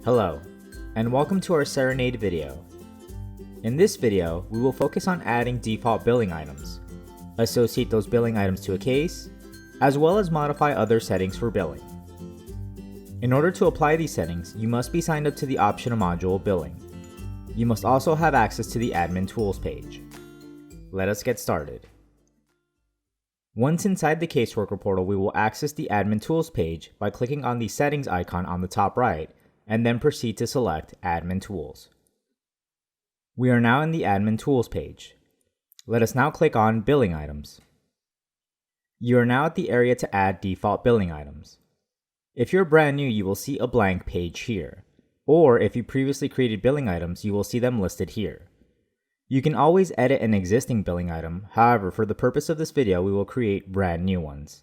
Hello, and welcome to our Cerenade video. In this video, we will focus on adding default billing items, associate those billing items to a case, as well as modify other settings for billing. In order to apply these settings, you must be signed up to the optional module Billing. You must also have access to the Admin Tools page. Let us get started. Once inside the Caseworker portal, we will access the Admin Tools page by clicking on the Settings icon on the top right, and then proceed to select Admin Tools. We are now in the Admin Tools page. Let us now click on Billing Items. You are now at the area to add default billing items. If you're brand new, you will see a blank page here, or if you previously created billing items, you will see them listed here. You can always edit an existing billing item, however, for the purpose of this video, we will create brand new ones.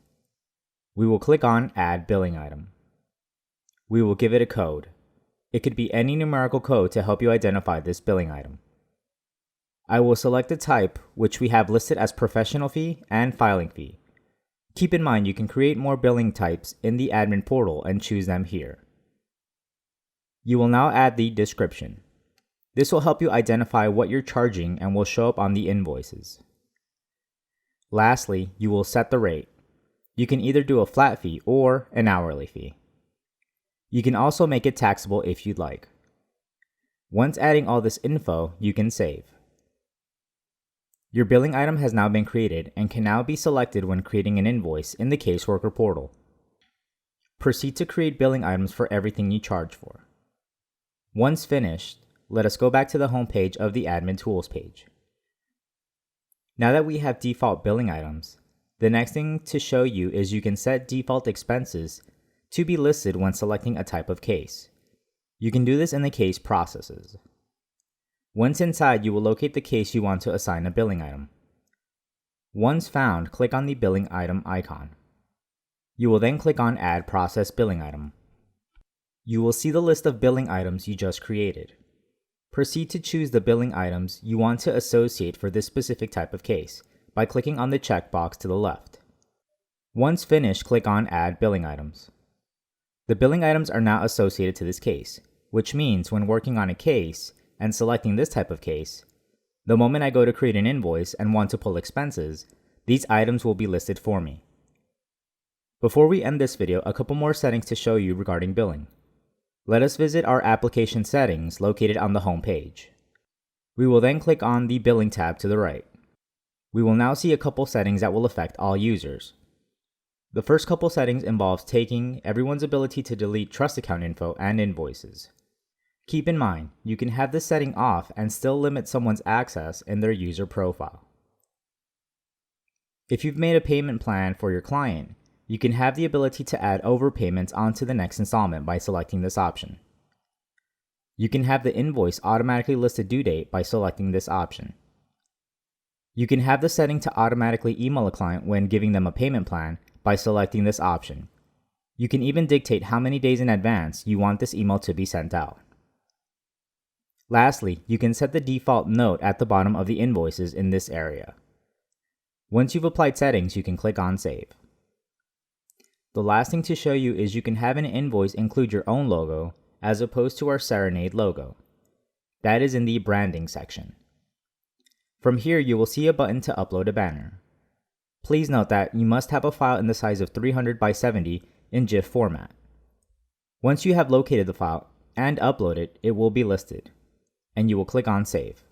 We will click on Add Billing Item. We will give it a code. It could be any numerical code to help you identify this billing item. I will select the type, which we have listed as Professional Fee and Filing Fee. Keep in mind you can create more billing types in the admin portal and choose them here. You will now add the description. This will help you identify what you're charging and will show up on the invoices. Lastly, you will set the rate. You can either do a flat fee or an hourly fee. You can also make it taxable if you'd like. Once adding all this info, you can save. Your billing item has now been created and can now be selected when creating an invoice in the Caseworker portal. Proceed to create billing items for everything you charge for. Once finished, let us go back to the home page of the Admin Tools page. Now that we have default billing items, the next thing to show you is you can set default expenses to be listed when selecting a type of case. You can do this in the Case Processes. Once inside, you will locate the case you want to assign a billing item. Once found, click on the billing item icon. You will then click on Add Process Billing Item. You will see the list of billing items you just created. Proceed to choose the billing items you want to associate for this specific type of case by clicking on the checkbox to the left. Once finished, click on Add Billing Items. The billing items are now associated to this case, which means when working on a case and selecting this type of case, the moment I go to create an invoice and want to pull expenses, these items will be listed for me. Before we end this video, a couple more settings to show you regarding billing. Let us visit our application settings located on the home page. We will then click on the Billing tab to the right. We will now see a couple settings that will affect all users. The first couple settings involves taking everyone's ability to delete trust account info and invoices. Keep in mind, you can have this setting off and still limit someone's access in their user profile. If you've made a payment plan for your client, you can have the ability to add overpayments onto the next installment by selecting this option. You can have the invoice automatically list a due date by selecting this option. You can have the setting to automatically email a client when giving them a payment plan by selecting this option. You can even dictate how many days in advance you want this email to be sent out. Lastly, you can set the default note at the bottom of the invoices in this area. Once you've applied settings, you can click on Save. The last thing to show you is you can have an invoice include your own logo as opposed to our Cerenade logo. That is in the Branding section. From here, you will see a button to upload a banner. Please note that you must have a file in the size of 300 by 70 in GIF format. Once you have located the file and upload it, it will be listed, and you will click on Save.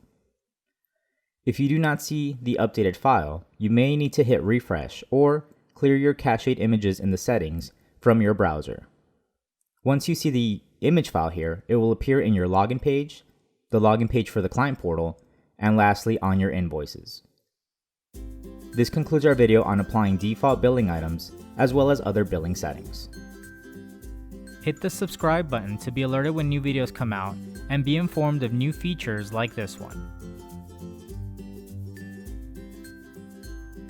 If you do not see the updated file, you may need to hit refresh or clear your cached images in the settings from your browser. Once you see the image file here, it will appear in your login page, the login page for the client portal, and lastly on your invoices. This concludes our video on applying default billing items as well as other billing settings. Hit the subscribe button to be alerted when new videos come out and be informed of new features like this one.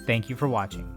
Thank you for watching.